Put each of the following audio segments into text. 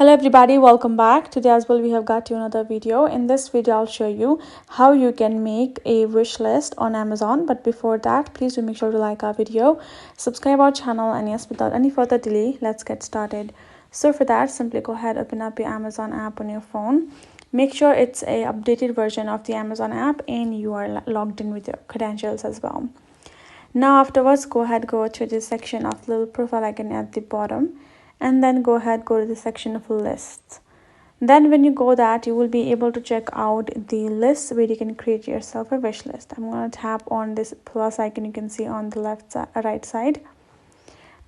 Hello everybody, welcome back. Today as well we have got you another video. In this video I'll show you how you can make a wish list on Amazon. But before that, please do make sure to like our video, subscribe our channel, and yes, without any further delay, let's get started. So for that, simply go ahead, open up your Amazon app on your phone. Make sure it's a updated version of the Amazon app and you are logged in with your credentials as well. Now afterwards, go ahead, go to the section of little profile icon at the bottom, and then go to the section of lists. Then when you go that, you will be able to check out the list where you can create yourself a wish list. I'm going to tap on this plus icon you can see on the right side.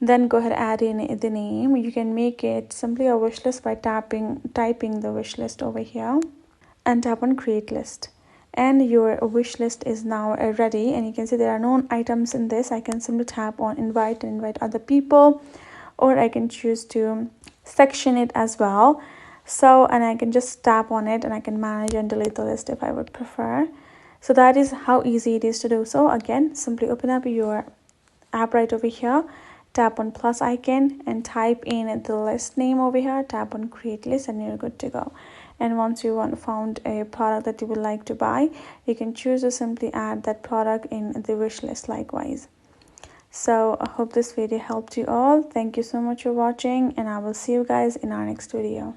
Then go ahead, add in the name. You can make it simply a wish list by typing the wish list over here and tap on create list, and your wish list is now ready. And you can see there are no items in this. I can simply tap on invite and invite other people, or I can choose to section it as well. And I can just tap on it and I can manage and delete the list if I would prefer. So that is how easy it is to do so. Again, simply open up your app right over here, tap on plus icon and type in the list name over here, tap on create list, and you're good to go. And once you found a product that you would like to buy, you can choose to simply add that product in the wish list likewise. So I hope this video helped you all. Thank you so much for watching, and I will see you guys in our next video.